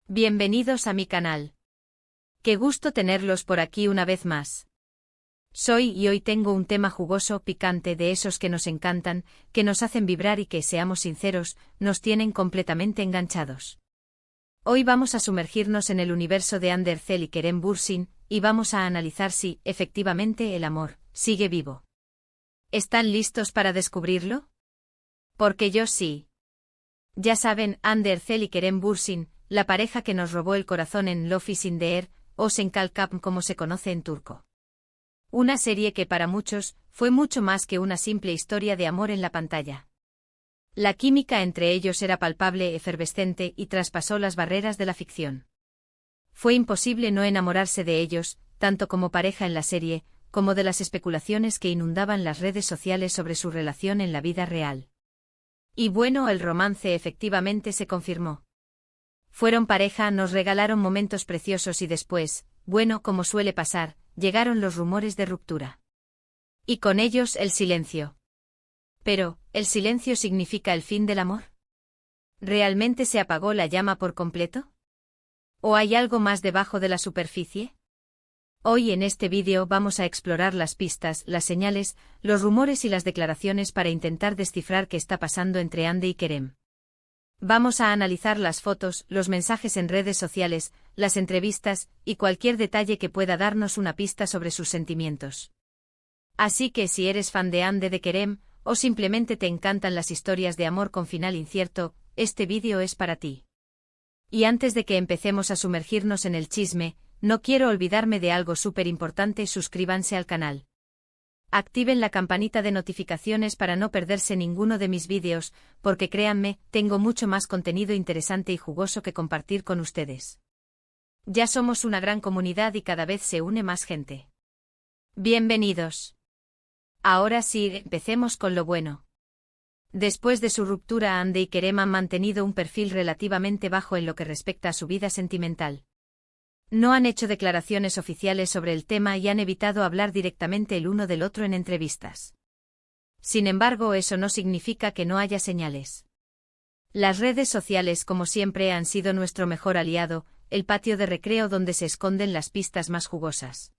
Bienvenidos a mi canal. Qué gusto tenerlos por aquí una vez más. Soy y hoy tengo un tema jugoso, picante, de esos que nos encantan, que nos hacen vibrar y que, seamos sinceros, nos tienen completamente enganchados. Hoy vamos a sumergirnos en el universo de Ander Zel y Kerem Bürsin, y vamos a analizar si, efectivamente, el amor sigue vivo. ¿Están listos para descubrirlo? Porque yo sí. Ya saben, Ander Zel y Kerem Bürsin, la pareja que nos robó el corazón en Love is in the Air, o Senkalkap como se conoce en turco. Una serie que para muchos fue mucho más que una simple historia de amor en la pantalla. La química entre ellos era palpable, efervescente y traspasó las barreras de la ficción. Fue imposible no enamorarse de ellos, tanto como pareja en la serie, como de las especulaciones que inundaban las redes sociales sobre su relación en la vida real. Y bueno, el romance efectivamente se confirmó. Fueron pareja, nos regalaron momentos preciosos y después, bueno, como suele pasar, llegaron los rumores de ruptura. Y con ellos el silencio. Pero, ¿el silencio significa el fin del amor? ¿Realmente se apagó la llama por completo? ¿O hay algo más debajo de la superficie? Hoy en este vídeo vamos a explorar las pistas, las señales, los rumores y las declaraciones para intentar descifrar qué está pasando entre Ande y Kerem. Vamos a analizar las fotos, los mensajes en redes sociales, las entrevistas y cualquier detalle que pueda darnos una pista sobre sus sentimientos. Así que si eres fan de Ande de Kerem, o simplemente te encantan las historias de amor con final incierto, este vídeo es para ti. Y antes de que empecemos a sumergirnos en el chisme, no quiero olvidarme de algo súper importante: suscríbanse al canal. Activen la campanita de notificaciones para no perderse ninguno de mis vídeos, porque créanme, tengo mucho más contenido interesante y jugoso que compartir con ustedes. Ya somos una gran comunidad y cada vez se une más gente. Bienvenidos. Ahora sí, empecemos con lo bueno. Después de su ruptura, Ande y Kerem han mantenido un perfil relativamente bajo en lo que respecta a su vida sentimental. No han hecho declaraciones oficiales sobre el tema y han evitado hablar directamente el uno del otro en entrevistas. Sin embargo, eso no significa que no haya señales. Las redes sociales, como siempre, han sido nuestro mejor aliado, el patio de recreo donde se esconden las pistas más jugosas.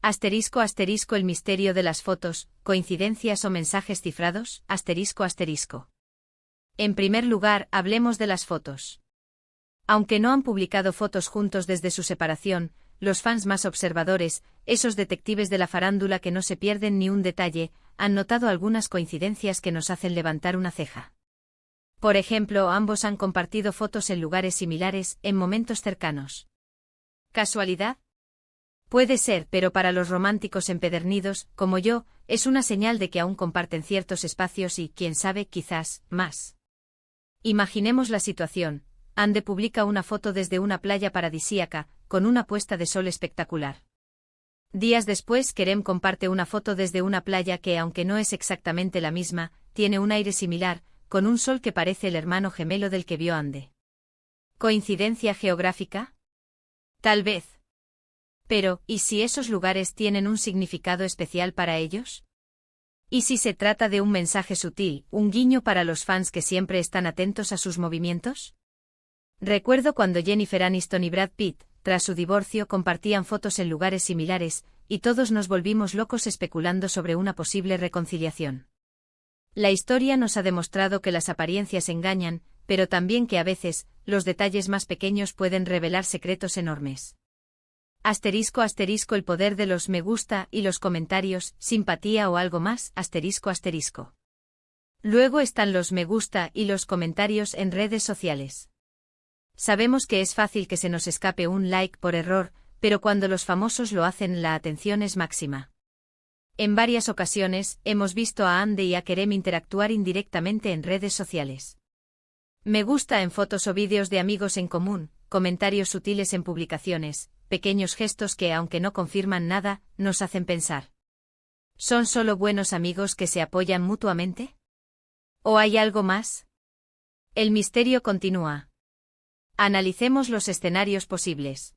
Asterisco asterisco el misterio de las fotos, coincidencias o mensajes cifrados, asterisco asterisco. En primer lugar, hablemos de las fotos. Aunque no han publicado fotos juntos desde su separación, los fans más observadores, esos detectives de la farándula que no se pierden ni un detalle, han notado algunas coincidencias que nos hacen levantar una ceja. Por ejemplo, ambos han compartido fotos en lugares similares, en momentos cercanos. ¿Casualidad? Puede ser, pero para los románticos empedernidos, como yo, es una señal de que aún comparten ciertos espacios y, quién sabe, quizás, más. Imaginemos la situación. Ande publica una foto desde una playa paradisíaca, con una puesta de sol espectacular. Días después, Kerem comparte una foto desde una playa que, aunque no es exactamente la misma, tiene un aire similar, con un sol que parece el hermano gemelo del que vio Ande. ¿Coincidencia geográfica? Tal vez. Pero, ¿y si esos lugares tienen un significado especial para ellos? ¿Y si se trata de un mensaje sutil, un guiño para los fans que siempre están atentos a sus movimientos? Recuerdo cuando Jennifer Aniston y Brad Pitt, tras su divorcio, compartían fotos en lugares similares, y todos nos volvimos locos especulando sobre una posible reconciliación. La historia nos ha demostrado que las apariencias engañan, pero también que a veces, los detalles más pequeños pueden revelar secretos enormes. Asterisco asterisco el poder de los me gusta y los comentarios, simpatía o algo más, asterisco asterisco. Luego están los me gusta y los comentarios en redes sociales. Sabemos que es fácil que se nos escape un like por error, pero cuando los famosos lo hacen, la atención es máxima. En varias ocasiones, hemos visto a Ande y a Kerem interactuar indirectamente en redes sociales. Me gusta en fotos o vídeos de amigos en común, comentarios sutiles en publicaciones, pequeños gestos que, aunque no confirman nada, nos hacen pensar. ¿Son solo buenos amigos que se apoyan mutuamente? ¿O hay algo más? El misterio continúa. Analicemos los escenarios posibles.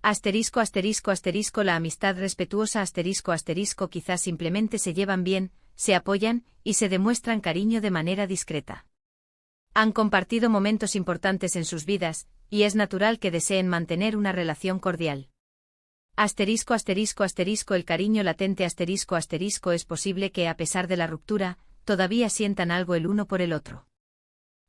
Asterisco asterisco asterisco la amistad respetuosa asterisco asterisco quizás simplemente se llevan bien, se apoyan y se demuestran cariño de manera discreta. Han compartido momentos importantes en sus vidas, y es natural que deseen mantener una relación cordial. Asterisco asterisco asterisco el cariño latente asterisco asterisco es posible que a pesar de la ruptura, todavía sientan algo el uno por el otro.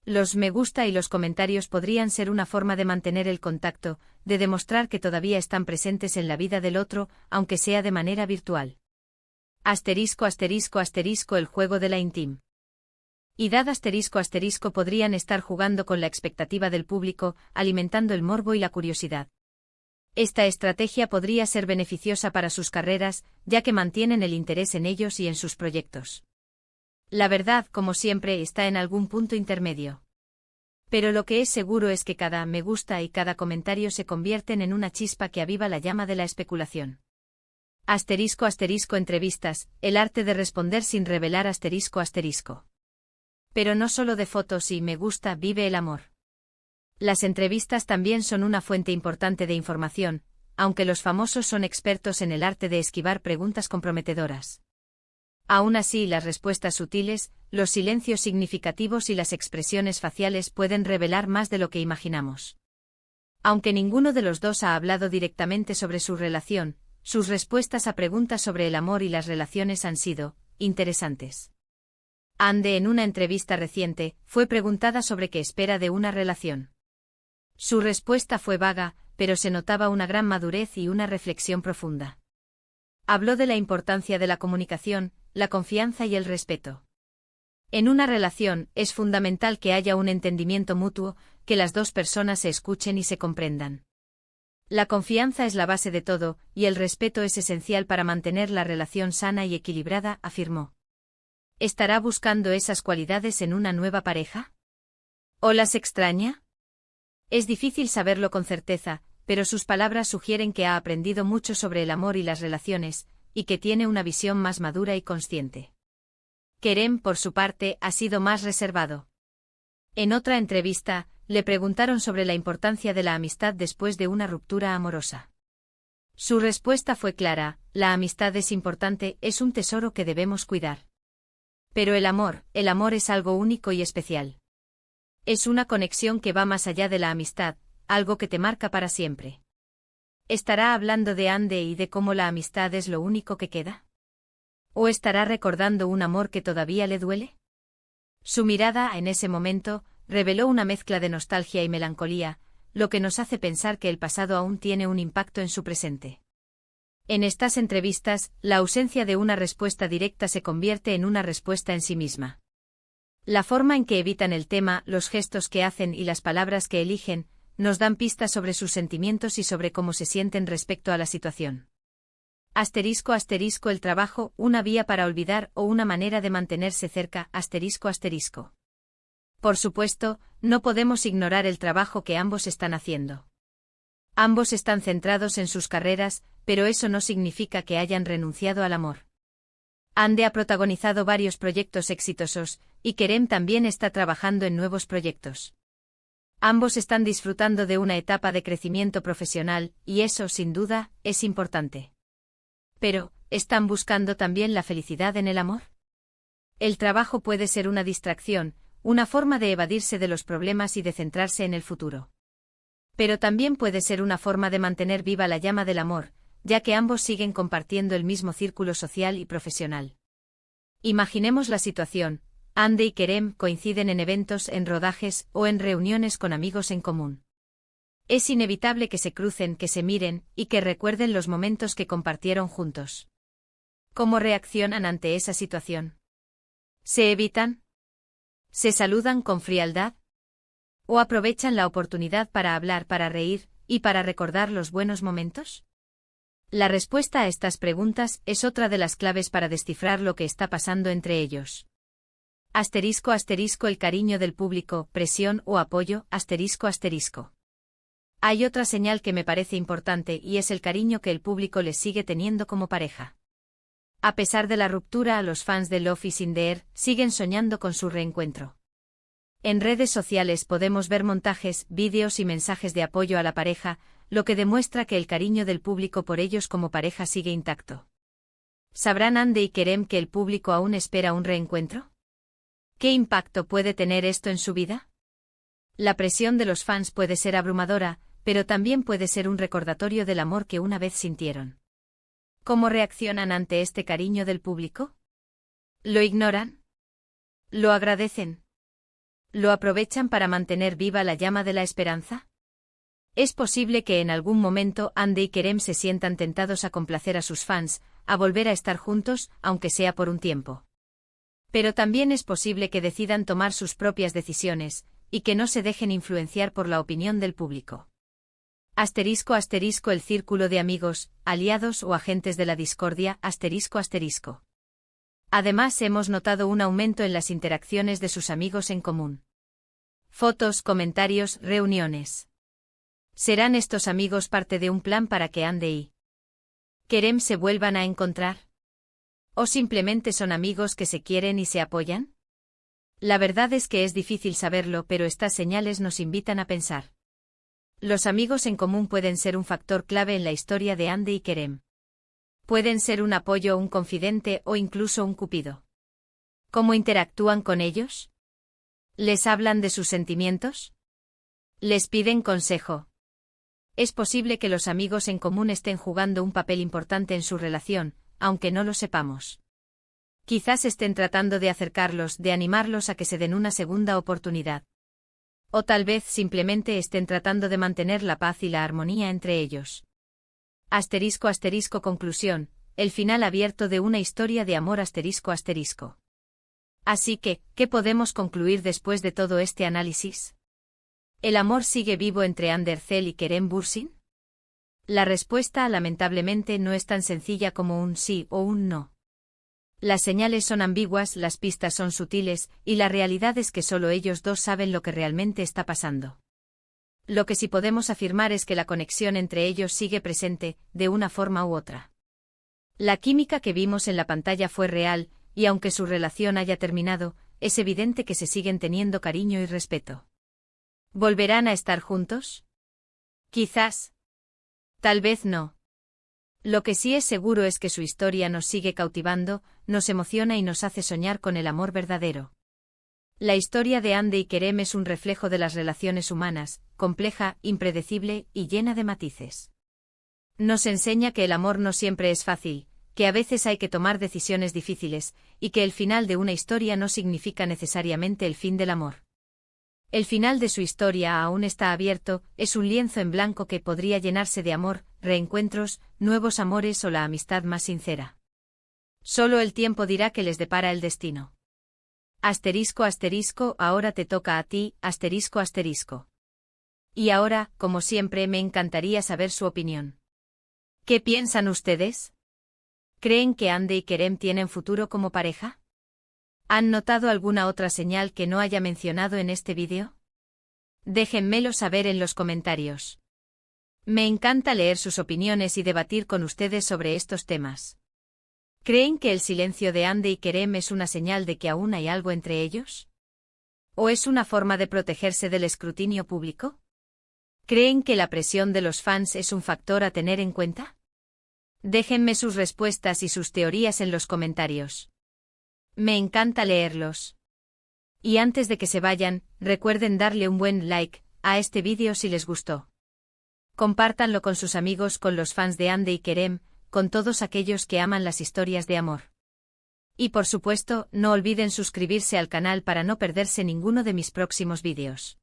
Los me gusta y los comentarios podrían ser una forma de mantener el contacto, de demostrar que todavía están presentes en la vida del otro, aunque sea de manera virtual. Asterisco asterisco asterisco el juego de la intim. Asterisco asterisco podrían estar jugando con la expectativa del público, alimentando el morbo y la curiosidad. Esta estrategia podría ser beneficiosa para sus carreras, ya que mantienen el interés en ellos y en sus proyectos. La verdad, como siempre, está en algún punto intermedio. Pero lo que es seguro es que cada me gusta y cada comentario se convierten en una chispa que aviva la llama de la especulación. Asterisco asterisco entrevistas, el arte de responder sin revelar asterisco asterisco. Pero no solo de fotos y me gusta vive el amor. Las entrevistas también son una fuente importante de información, aunque los famosos son expertos en el arte de esquivar preguntas comprometedoras. Aún así, las respuestas sutiles, los silencios significativos y las expresiones faciales pueden revelar más de lo que imaginamos. Aunque ninguno de los dos ha hablado directamente sobre su relación, sus respuestas a preguntas sobre el amor y las relaciones han sido interesantes. Ande, en una entrevista reciente, fue preguntada sobre qué espera de una relación. Su respuesta fue vaga, pero se notaba una gran madurez y una reflexión profunda. Habló de la importancia de la comunicación, la confianza y el respeto. En una relación, es fundamental que haya un entendimiento mutuo, que las dos personas se escuchen y se comprendan. La confianza es la base de todo, y el respeto es esencial para mantener la relación sana y equilibrada, afirmó. ¿Estará buscando esas cualidades en una nueva pareja? ¿O las extraña? Es difícil saberlo con certeza, pero sus palabras sugieren que ha aprendido mucho sobre el amor y las relaciones, y que tiene una visión más madura y consciente. Kerem, por su parte, ha sido más reservado. En otra entrevista, le preguntaron sobre la importancia de la amistad después de una ruptura amorosa. Su respuesta fue clara: la amistad es importante, es un tesoro que debemos cuidar. Pero el amor es algo único y especial. Es una conexión que va más allá de la amistad, algo que te marca para siempre. ¿Estará hablando de Ande y de cómo la amistad es lo único que queda? ¿O estará recordando un amor que todavía le duele? Su mirada, en ese momento, reveló una mezcla de nostalgia y melancolía, lo que nos hace pensar que el pasado aún tiene un impacto en su presente. En estas entrevistas, la ausencia de una respuesta directa se convierte en una respuesta en sí misma. La forma en que evitan el tema, los gestos que hacen y las palabras que eligen, nos dan pistas sobre sus sentimientos y sobre cómo se sienten respecto a la situación. Asterisco asterisco el trabajo, una vía para olvidar o una manera de mantenerse cerca, asterisco asterisco. Por supuesto, no podemos ignorar el trabajo que ambos están haciendo. Ambos están centrados en sus carreras, pero eso no significa que hayan renunciado al amor. Ande ha protagonizado varios proyectos exitosos, y Kerem también está trabajando en nuevos proyectos. Ambos están disfrutando de una etapa de crecimiento profesional, y eso, sin duda, es importante. Pero, ¿están buscando también la felicidad en el amor? El trabajo puede ser una distracción, una forma de evadirse de los problemas y de centrarse en el futuro. Pero también puede ser una forma de mantener viva la llama del amor, ya que ambos siguen compartiendo el mismo círculo social y profesional. Imaginemos la situación: Ande y Kerem coinciden en eventos, en rodajes o en reuniones con amigos en común. Es inevitable que se crucen, que se miren, y que recuerden los momentos que compartieron juntos. ¿Cómo reaccionan ante esa situación? ¿Se evitan? ¿Se saludan con frialdad? ¿O aprovechan la oportunidad para hablar, para reír, y para recordar los buenos momentos? La respuesta a estas preguntas es otra de las claves para descifrar lo que está pasando entre ellos. Asterisco asterisco el cariño del público, presión o apoyo, asterisco asterisco. Hay otra señal que me parece importante y es el cariño que el público les sigue teniendo como pareja. A pesar de la ruptura, los fans de Love is in the Air siguen soñando con su reencuentro. En redes sociales podemos ver montajes, vídeos y mensajes de apoyo a la pareja, lo que demuestra que el cariño del público por ellos como pareja sigue intacto. ¿Sabrán Ande y Kerem que el público aún espera un reencuentro? ¿Qué impacto puede tener esto en su vida? La presión de los fans puede ser abrumadora, pero también puede ser un recordatorio del amor que una vez sintieron. ¿Cómo reaccionan ante este cariño del público? ¿Lo ignoran? ¿Lo agradecen? ¿Lo aprovechan para mantener viva la llama de la esperanza? Es posible que en algún momento Hande y Kerem se sientan tentados a complacer a sus fans, a volver a estar juntos, aunque sea por un tiempo. Pero también es posible que decidan tomar sus propias decisiones, y que no se dejen influenciar por la opinión del público. *** el círculo de amigos, aliados o agentes de la discordia, ***. Además hemos notado un aumento en las interacciones de sus amigos en común. Fotos, comentarios, reuniones. ¿Serán estos amigos parte de un plan para que Hande y Kerem se vuelvan a encontrar? ¿O simplemente son amigos que se quieren y se apoyan? La verdad es que es difícil saberlo, pero estas señales nos invitan a pensar. Los amigos en común pueden ser un factor clave en la historia de Hande y Kerem. Pueden ser un apoyo, un confidente o incluso un cupido. ¿Cómo interactúan con ellos? ¿Les hablan de sus sentimientos? ¿Les piden consejo? Es posible que los amigos en común estén jugando un papel importante en su relación, aunque no lo sepamos. Quizás estén tratando de acercarlos, de animarlos a que se den una segunda oportunidad. O tal vez simplemente estén tratando de mantener la paz y la armonía entre ellos. *** Conclusión, el final abierto de una historia de amor ***. Así que, ¿qué podemos concluir después de todo este análisis? ¿El amor sigue vivo entre Hande Erçel y Kerem Bürsin? La respuesta, lamentablemente, no es tan sencilla como un sí o un no. Las señales son ambiguas, las pistas son sutiles, y la realidad es que solo ellos dos saben lo que realmente está pasando. Lo que sí podemos afirmar es que la conexión entre ellos sigue presente, de una forma u otra. La química que vimos en la pantalla fue real, y aunque su relación haya terminado, es evidente que se siguen teniendo cariño y respeto. ¿Volverán a estar juntos? Quizás. Tal vez no. Lo que sí es seguro es que su historia nos sigue cautivando, nos emociona y nos hace soñar con el amor verdadero. La historia de Hande y Kerem es un reflejo de las relaciones humanas, compleja, impredecible y llena de matices. Nos enseña que el amor no siempre es fácil, que a veces hay que tomar decisiones difíciles, y que el final de una historia no significa necesariamente el fin del amor. El final de su historia aún está abierto, es un lienzo en blanco que podría llenarse de amor, reencuentros, nuevos amores o la amistad más sincera. Solo el tiempo dirá qué les depara el destino. ***, ahora te toca a ti, ***. Y ahora, como siempre, me encantaría saber su opinión. ¿Qué piensan ustedes? ¿Creen que Hande y Kerem tienen futuro como pareja? ¿Han notado alguna otra señal que no haya mencionado en este vídeo? Déjenmelo saber en los comentarios. Me encanta leer sus opiniones y debatir con ustedes sobre estos temas. ¿Creen que el silencio de Hande y Kerem es una señal de que aún hay algo entre ellos? ¿O es una forma de protegerse del escrutinio público? ¿Creen que la presión de los fans es un factor a tener en cuenta? Déjenme sus respuestas y sus teorías en los comentarios. Me encanta leerlos. Y antes de que se vayan, recuerden darle un buen like a este vídeo si les gustó. Compártanlo con sus amigos, con los fans de Hande y Kerem, con todos aquellos que aman las historias de amor. Y por supuesto, no olviden suscribirse al canal para no perderse ninguno de mis próximos vídeos.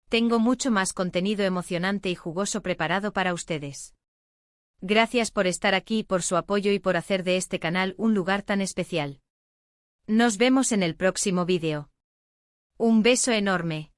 Tengo mucho más contenido emocionante y jugoso preparado para ustedes. Gracias por estar aquí, por su apoyo y por hacer de este canal un lugar tan especial. Nos vemos en el próximo vídeo. Un beso enorme.